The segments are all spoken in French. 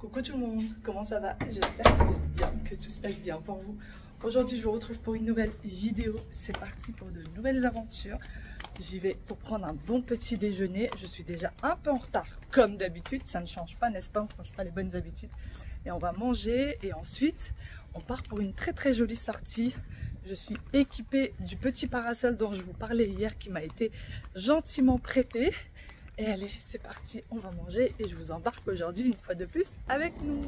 Coucou tout le monde, comment ça va? J'espère que vous êtes bien, que tout se passe bien pour vous. Aujourd'hui je vous retrouve pour une nouvelle vidéo. C'est parti pour de nouvelles aventures. J'y vais pour prendre un bon petit déjeuner. Je suis déjà un peu en retard comme d'habitude, ça ne change pas, n'est-ce pas? On ne change pas les bonnes habitudes. Et on va manger et ensuite on part pour une très jolie sortie. Je suis équipée du petit parasol dont je vous parlais hier qui m'a été gentiment prêté. Et allez, c'est parti, on va manger et je vous embarque aujourd'hui une fois de plus avec nous.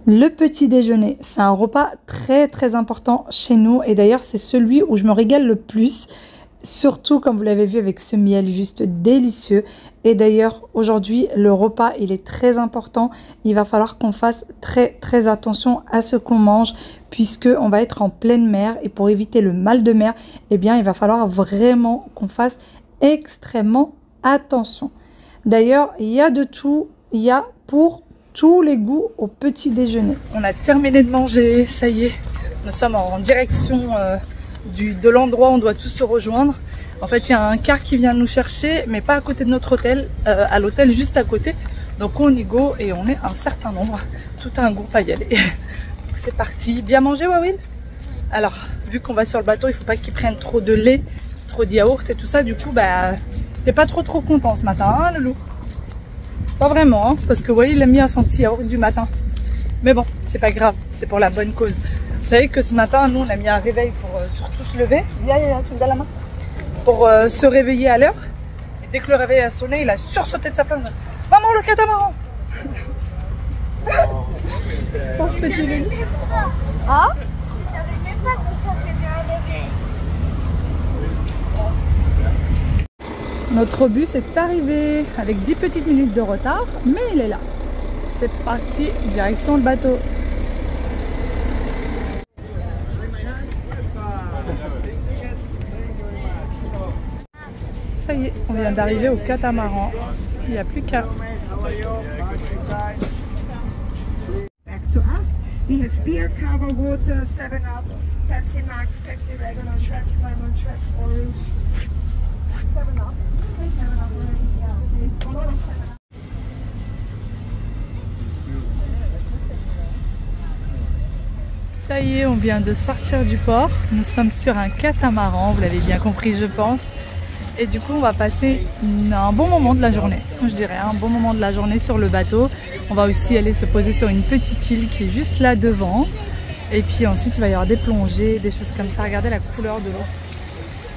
Le petit déjeuner, c'est un repas très important chez nous et d'ailleurs c'est celui où je me régale le plus, surtout comme vous l'avez vu avec ce miel juste délicieux. Et d'ailleurs aujourd'hui le repas il est très important, il va falloir qu'on fasse très attention à ce qu'on mange puisque on va être en pleine mer et pour éviter le mal de mer, eh bien il va falloir vraiment qu'on fasse extrêmement attention. D'ailleurs, il y a de tout, il y a pour tous les goûts au petit déjeuner. On a terminé de manger, ça y est, nous sommes en direction de l'endroit où on doit tous se rejoindre. En fait, il y a un car qui vient nous chercher, mais pas à côté de notre hôtel, à l'hôtel juste à côté. Donc on y go et on est un certain nombre, tout un groupe à y aller. C'est parti, bien manger Wawil? Alors, vu qu'on va sur le bateau, il ne faut pas qu'ils prennent trop de lait, trop de yaourt et tout ça, du coup, bah... T'es pas trop content ce matin, hein, Loulou? Pas vraiment, hein, parce que ouais, il aime bien son petit yaourt du matin. Mais bon, c'est pas grave, c'est pour la bonne cause. Vous savez que ce matin, nous, on a mis un réveil pour surtout se lever. Tu me donnes la main. Pour se réveiller à l'heure. Et dès que le réveil a sonné, il a sursauté de sa place. Maman, le catamaran! Pauvre petit Loulou. Ah? Je savais même pas que ça faisait un réveil. Notre bus est arrivé avec 10 petites minutes de retard, mais il est là. C'est parti, direction le bateau. Ça y est, on vient d'arriver au catamaran. Il n'y a plus qu'à. Back to us. We have beer, Carver water, 7-Up, Pepsi Max, Pepsi regular, Schweppes lemon, Schweppes orange. 7-Up. Ça y est, on vient de sortir du port. Nous sommes sur un catamaran, vous l'avez bien compris je pense. Et du coup on va passer un bon moment de la journée. Je dirais un bon moment de la journée sur le bateau. On va aussi aller se poser sur une petite île qui est juste là devant. Et puis ensuite il va y avoir des plongées, des choses comme ça. Regardez la couleur de l'eau.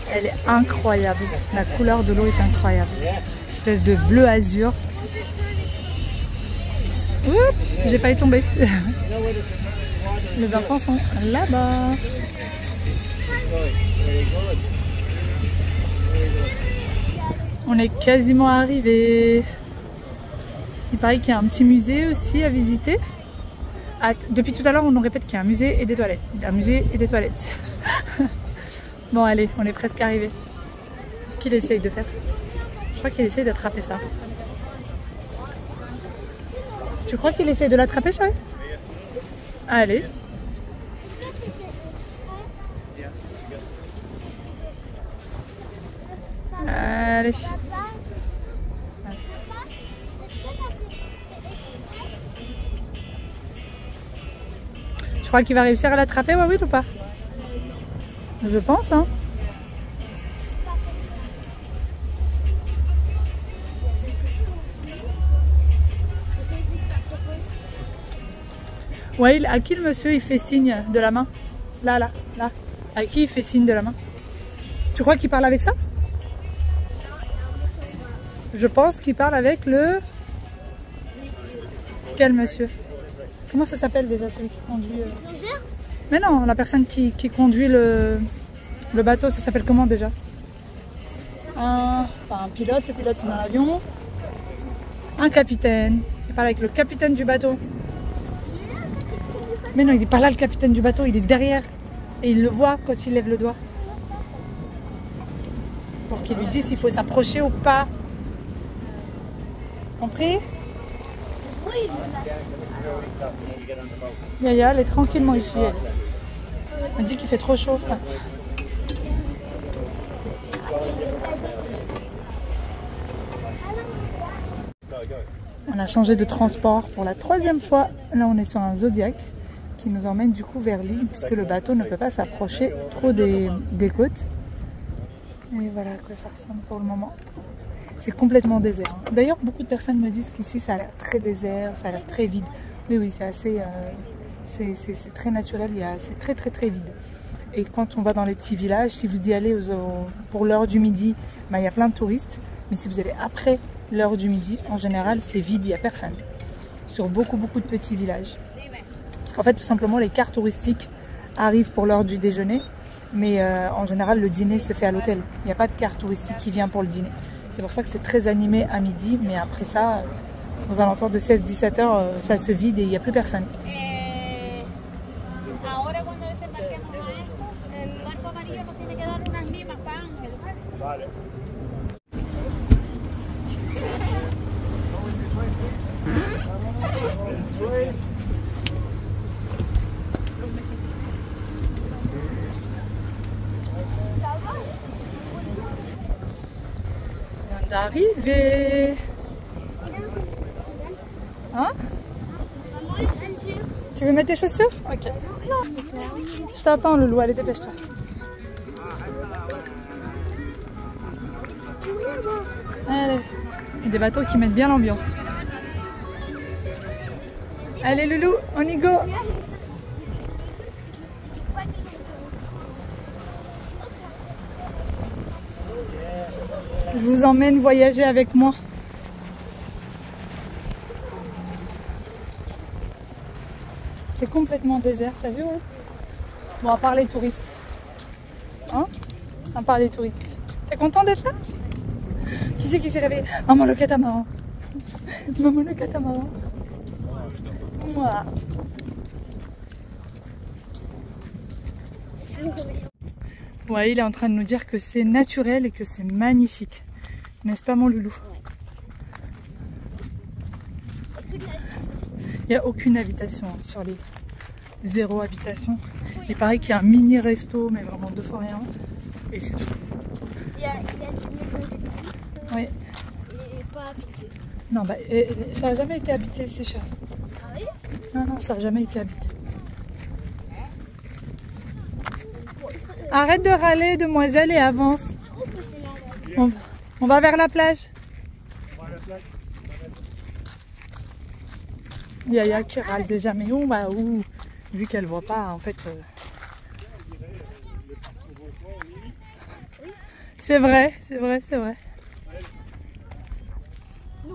Elle est incroyable. La couleur de l'eau est incroyable. Espèce de bleu azur. Oups, j'ai failli tomber. Les enfants sont là-bas. On est quasiment arrivé. Il paraît qu'il y a un petit musée aussi à visiter. Depuis tout à l'heure, on nous répète qu'il y a un musée et des toilettes. Un musée et des toilettes. Bon, allez, on est presque arrivé. Qu'est-ce qu'il essaye de faire? Je crois qu'il essaye d'attraper ça. Tu crois qu'il essaye de l'attraper, chérie? Allez. Allez. Tu crois qu'il va réussir à l'attraper, Wawil, ou pas? Je pense, hein. Ouais, à qui le monsieur il fait signe de la main? Là. À qui il fait signe de la main? Tu crois qu'il parle avec ça? Je pense qu'il parle avec le... Quel monsieur? Comment ça s'appelle déjà celui qui conduit Mais non, la personne qui conduit le bateau, ça s'appelle comment déjà? Un pilote, le pilote c'est dans l'avion. Un capitaine. Il parle avec le capitaine du bateau. Mais non, il n'est pas là le capitaine du bateau, il est derrière. Et il le voit quand il lève le doigt. Pour qu'il lui dise s'il faut s'approcher ou pas. Compris? Oui. Yaya, elle est tranquillement ici. Elle dit qu'il fait trop chaud. On a changé de transport pour la 3e fois. Là, on est sur un Zodiac qui nous emmène du coup vers l'île puisque le bateau ne peut pas s'approcher trop des côtes. Et voilà à quoi ça ressemble pour le moment. C'est complètement désert. D'ailleurs, beaucoup de personnes me disent qu'ici, ça a l'air très désert, ça a l'air très vide. Oui, oui, c'est assez... c'est très naturel, c'est très très très vide. Et quand on va dans les petits villages, si vous y allez pour l'heure du midi, ben, il y a plein de touristes. Mais si vous allez après l'heure du midi, en général, c'est vide, il n'y a personne. Sur beaucoup de petits villages. Parce qu'en fait, tout simplement, les cars touristiques arrivent pour l'heure du déjeuner. Mais en général, le dîner se fait à l'hôtel. Il n'y a pas de car touristique qui vient pour le dîner. C'est pour ça que c'est très animé à midi. Mais après ça, aux alentours de 16-17 heures, ça se vide et il n'y a plus personne. D'arriver. Hein? Tu veux mettre tes chaussures? Ok. Je t'attends, Loulou, allez, dépêche-toi. Allez. Il y a des bateaux qui mettent bien l'ambiance. Allez, Loulou, on y go. Je vous emmène voyager avec moi. C'est complètement désert, t'as vu? Ouais. Bon, à part les touristes. Hein? À part les touristes. T'es content d'être là? Qui c'est qui s'est réveillé? Maman le catamaran. Maman le catamaran. Moi. Ouais, il est en train de nous dire que c'est naturel et que c'est magnifique. N'est-ce pas mon loulou? Il n'y a aucune habitation sur l'île. Zéro habitation. Il paraît qu'il y a un mini resto, mais vraiment 2 fois rien. Et c'est tout. Il y a des maisons. Oui. Et pas habité. Non, bah, ça n'a jamais été habité, c'est cher. Ah oui? Non, non, ça n'a jamais été habité. Arrête de râler, demoiselle, et avance. On va vers la plage. Yaya qui râle déjà, mais on va où? Vu qu'elle voit pas, en fait. C'est vrai, c'est vrai, c'est vrai.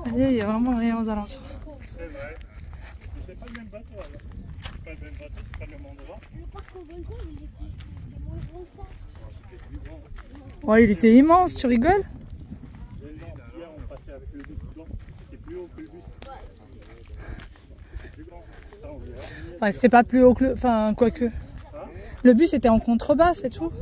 Allez, il n'y a vraiment rien aux alentours. C'est vrai. C'est pas le même bateau alors. C'est pas le même bateau, c'est pas le même endroit. Le parc au Volcan, il était moins grand que ça. C'était plus grand. Oh, il était immense, tu rigoles? Hier, on passait avec le bus blanc. C'était plus haut que le bus. C'était plus grand. Ça, on verra. Ouais, c'était pas plus haut que le... Enfin, quoique. Le bus était en contrebas, c'est tout.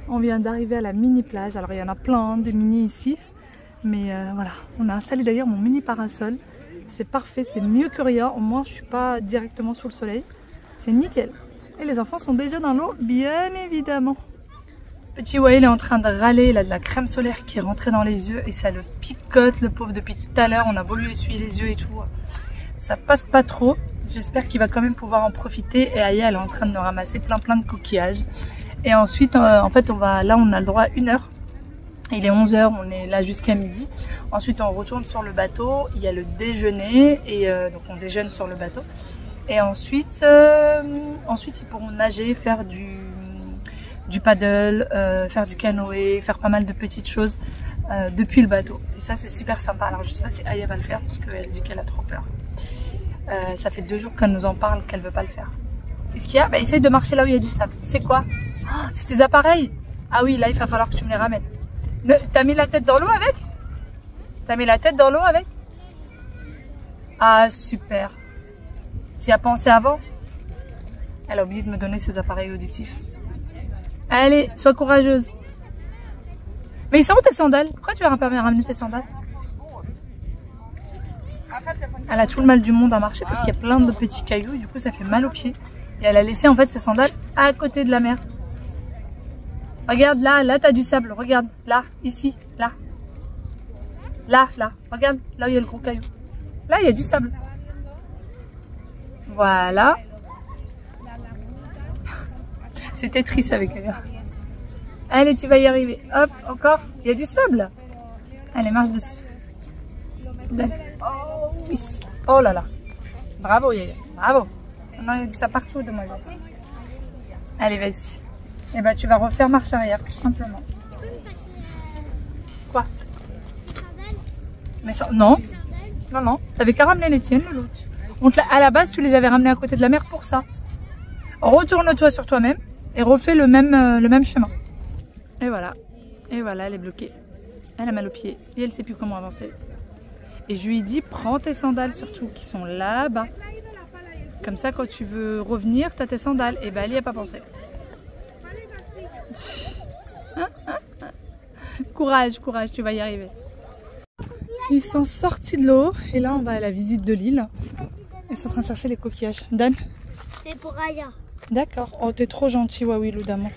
On vient d'arriver à la mini plage. Alors il y en a plein des mini ici. Mais voilà, on a installé d'ailleurs mon mini parasol. C'est parfait, c'est mieux que rien. Au moins je suis pas directement sous le soleil. C'est nickel. Et les enfants sont déjà dans l'eau, bien évidemment. Petit Wael est en train de râler. Il a de la crème solaire qui est rentrée dans les yeux. Et ça le picote, le pauvre, depuis tout à l'heure. On a beau lui essuyer les yeux et tout. Ça passe pas trop. J'espère qu'il va quand même pouvoir en profiter. Et Aya, elle est en train de nous ramasser plein de coquillages. Et ensuite, en fait, là, on a le droit à 1 heure. Il est 11 h, on est là jusqu'à midi. Ensuite, on retourne sur le bateau. Il y a le déjeuner. Et donc, on déjeune sur le bateau. Et ensuite ils pourront nager, faire du paddle, faire du canoë, faire pas mal de petites choses depuis le bateau. Et ça, c'est super sympa. Alors, je sais pas si Aya va le faire parce qu'elle dit qu'elle a trop peur. Ça fait 2 jours qu'elle nous en parle, qu'elle veut pas le faire. Qu'est-ce qu'il y a? Bah, essaye de marcher là où il y a du sable. C'est quoi? Oh, c'est tes appareils? Ah oui, là, il va falloir que tu me les ramènes. T'as mis la tête dans l'eau avec? T'as mis la tête dans l'eau avec? Ah, super. Tu y as pensé avant? Elle a oublié de me donner ses appareils auditifs. Allez, sois courageuse. Mais ils sont où tes sandales? Pourquoi tu as pas ramené tes sandales? Elle a tout le mal du monde à marcher parce qu'il y a plein de petits cailloux. Du coup, ça fait mal aux pieds. Et elle a laissé en fait ses sandales à côté de la mer. Regarde là, là t'as du sable. Regarde, là, ici, là. Là, là. Regarde, là où il y a le gros caillou. Là, il y a du sable. Voilà. C'était triste avec elle. Allez, tu vas y arriver. Hop, encore. Il y a du sable. Allez, marche dessus. Oh là là. Bravo, Yaya. Bravo. Non, il y a du sable partout, demoiselle. Allez, vas-y. Et bah, tu vas refaire marche arrière, tout simplement. Quoi? Mais ça, non. Non, non. T'avais qu'à ramener les tiennes, l'autre. À la base, tu les avais ramenées à côté de la mer pour ça. Retourne-toi sur toi-même et refais le même chemin. Et voilà. Et voilà, elle est bloquée. Elle a mal aux pieds et elle sait plus comment avancer. Et je lui dis, prends tes sandales surtout, qui sont là-bas. Comme ça, quand tu veux revenir, t'as tes sandales. Et bah, elle n'y a pas pensé. Courage, courage, tu vas y arriver. Ils sont sortis de l'eau et là on va à la visite de l'île. Ils sont en train de chercher les coquillages. Dan? C'est pour Aya. D'accord. Oh, t'es trop gentil, Wawilou d'amour.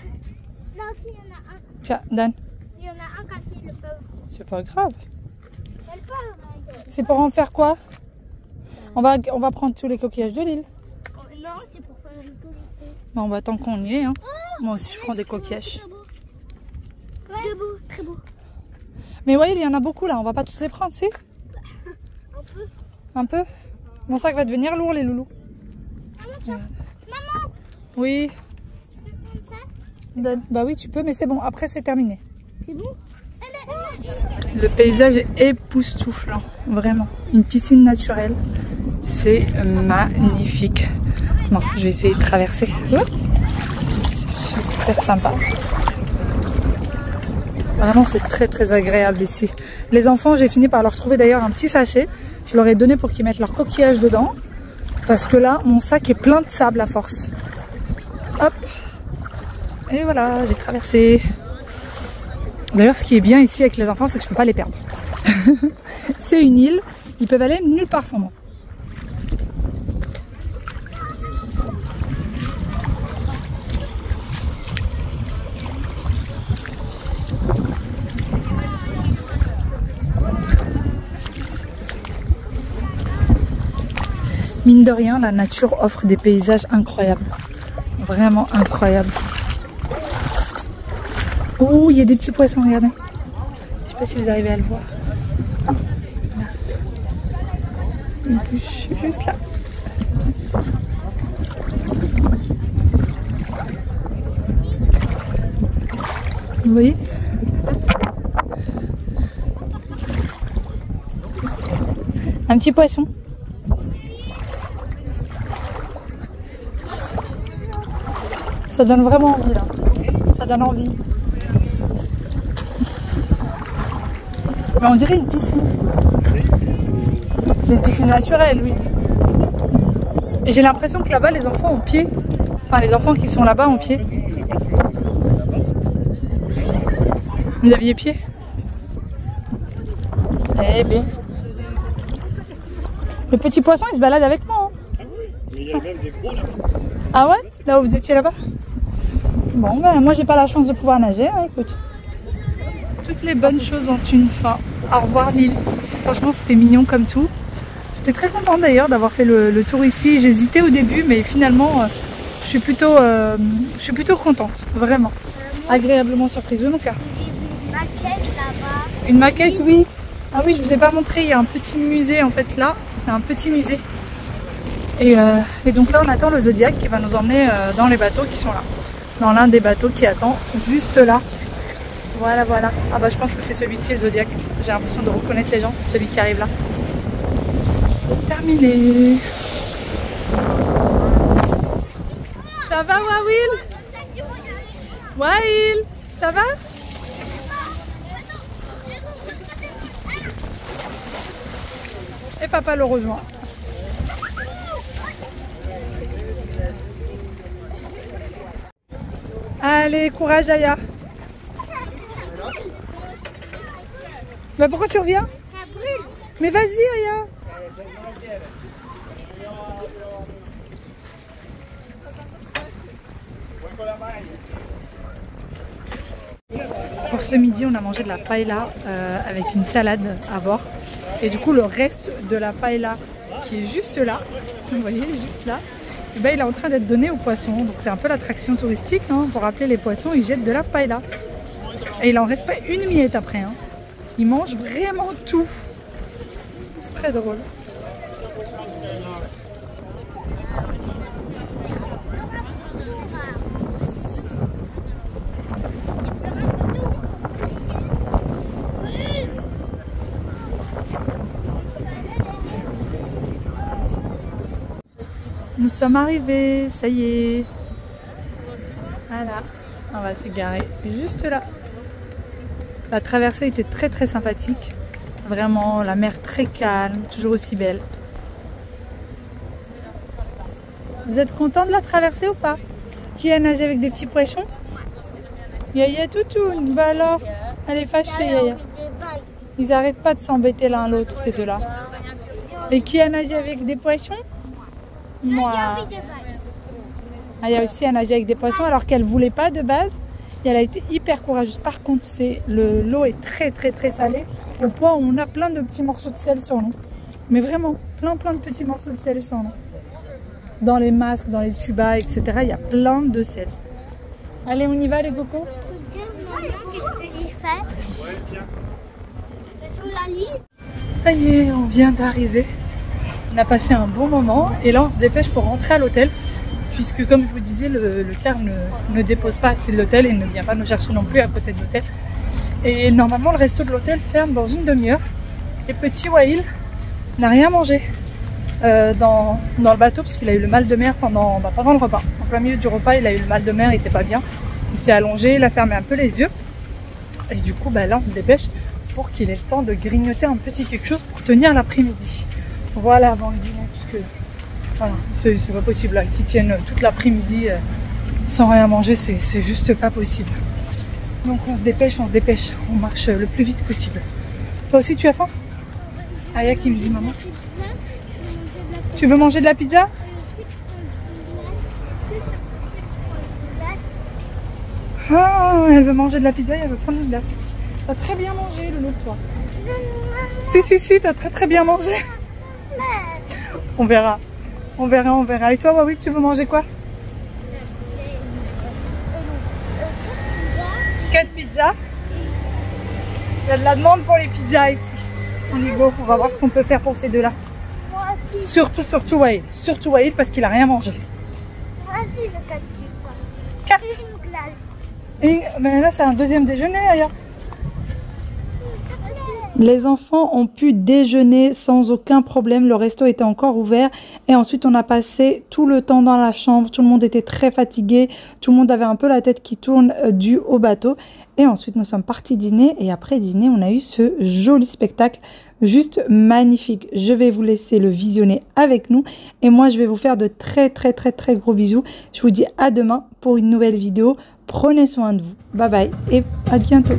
Là aussi, il y en a un. Tiens, Dan. Il y en a un cassé, le pauvre. C'est pas grave. C'est le pauvre. C'est pour en faire quoi? On va prendre tous les coquillages de l'île. Non, c'est pour faire une collecte. Bon, bah tant qu'on y est. Hein. Moi aussi, je prends des coquillages. Ouais. De beau, très beau. Mais ouais, il y en a beaucoup là. On va pas tous les prendre, si? Un peu. Un peu? Mon sac va devenir lourd, les loulous. Maman, Oui. tu peux prendre ça? Dan. Bah oui, tu peux, mais c'est bon. Après, c'est terminé. C'est bon? Le paysage est époustouflant, vraiment. Une piscine naturelle, c'est magnifique. Bon, je vais essayer de traverser. C'est super sympa. Vraiment, c'est très très agréable ici. Les enfants, j'ai fini par leur trouver d'ailleurs un petit sachet. Je leur ai donné pour qu'ils mettent leur coquillage dedans. Parce que là, mon sac est plein de sable à force. Hop. Et voilà, j'ai traversé. D'ailleurs, ce qui est bien ici avec les enfants, c'est que je ne peux pas les perdre. C'est une île, ils peuvent aller nulle part sans moi. Mine de rien, la nature offre des paysages incroyables. Vraiment incroyables. Oh, il y a des petits poissons, regardez. Je sais pas si vous arrivez à le voir. Une bûche juste là. Vous voyez? Un petit poisson. Ça donne vraiment envie là. Ça donne envie. Mais on dirait une piscine. C'est une piscine naturelle, oui. Et j'ai l'impression que là-bas, les enfants ont pied. Enfin, les enfants qui sont là-bas ont pied. Vous aviez pied? Eh bien. Le petit poisson, il se balade avec moi. Hein. Ah oui, mais il y a même des gros là. Ah ouais? Là où vous étiez là-bas? Bon, ben moi, j'ai pas la chance de pouvoir nager. Hein, écoute. Toutes les bonnes choses ont une fin. Au revoir l'île. Franchement, c'était mignon comme tout. J'étais très contente d'ailleurs d'avoir fait le tour ici. J'hésitais au début, mais finalement, je suis plutôt contente. Vraiment. Agréablement surprise. Oui, mon cœur. Une maquette là-bas. Une maquette, oui. Ah oui, je vous ai pas montré. Il y a un petit musée en fait là. C'est un petit musée. Et donc là, on attend le Zodiac qui va nous emmener dans les bateaux qui sont là. Dans l'un des bateaux qui attend juste là. Voilà, voilà. Ah bah je pense que c'est celui-ci le Zodiac. J'ai l'impression de reconnaître les gens, celui qui arrive là. Terminé. Ça va Wawil? Wawil, ça va? Et papa le rejoint. Allez, courage Aya. Bah pourquoi tu reviens? Ça brûle. Mais vas-y Aya. Pour ce midi, on a mangé de la paella avec une salade à bord. Et du coup, le reste de la paella qui est juste là, vous voyez, il est juste là, et ben, il est en train d'être donné aux poissons. Donc c'est un peu l'attraction touristique. Hein. Pour rappeler les poissons, ils jettent de la paella. Et il en reste pas une miette après. Hein. Ils mangent vraiment tout. C'est très drôle. Nous sommes arrivés, ça y est. Voilà, on va se garer juste là. La traversée était très très sympathique. Vraiment, la mer très calme, toujours aussi belle. Vous êtes content de la traversée ou pas? Qui a nagé avec des petits poissons? Yaya Toutoune, bah alors, elle est fâchée Yaya. Ils n'arrêtent pas de s'embêter l'un l'autre ces deux-là. Et qui a nagé avec des poissons? Moi. Aya aussi a nagé avec des poissons alors qu'elle voulait pas de base. Et elle a été hyper courageuse. Par contre, l'eau est très très très salée. Au point où on a plein de petits morceaux de sel sur nous. Mais vraiment, plein de petits morceaux de sel sur nous. Dans les masques, dans les tubas, etc. Il y a plein de sel. Allez, on y va les cocos. Ça y est, on vient d'arriver. On a passé un bon moment et là on se dépêche pour rentrer à l'hôtel puisque comme je vous disais le car ne dépose pas à côté de l'hôtel et ne vient pas nous chercher non plus à côté de l'hôtel. Et normalement le resto de l'hôtel ferme dans une demi-heure et petit Wael n'a rien mangé dans le bateau parce qu'il a eu le mal de mer pendant le repas. En plein milieu du repas il a eu le mal de mer, il était pas bien. Il s'est allongé, il a fermé un peu les yeux et du coup là on se dépêche pour qu'il ait le temps de grignoter un petit quelque chose pour tenir l'après-midi. Voilà, avant le dîner, parce que voilà, c'est pas possible là, qu'ils tiennent toute l'après-midi sans rien manger, c'est juste pas possible. Donc on se dépêche, on marche le plus vite possible. Toi aussi tu as faim? Aya qui me dit maman. Tu veux manger de la pizza? Ah, elle veut manger de la pizza et elle veut prendre une glace. T'as très bien mangé, Loulou, toi. Si, t'as très bien mangé. On verra. Et toi, Wawi, tu veux manger quoi? 4 pizzas. Il y a de la demande pour les pizzas ici. On y go, on va voir ce qu'on peut faire pour ces deux-là. Surtout Wael. Surtout Wael parce qu'il a rien mangé. Moi aussi, je veux 4 pizzas. 4. Mais là, c'est un deuxième déjeuner, d'ailleurs. Les enfants ont pu déjeuner sans aucun problème, le resto était encore ouvert et ensuite on a passé tout le temps dans la chambre, tout le monde était très fatigué, tout le monde avait un peu la tête qui tourne dû au bateau et ensuite nous sommes partis dîner et après dîner on a eu ce joli spectacle juste magnifique. Je vais vous laisser le visionner avec nous et moi je vais vous faire de très gros bisous. Je vous dis à demain pour une nouvelle vidéo, prenez soin de vous, bye bye et à bientôt.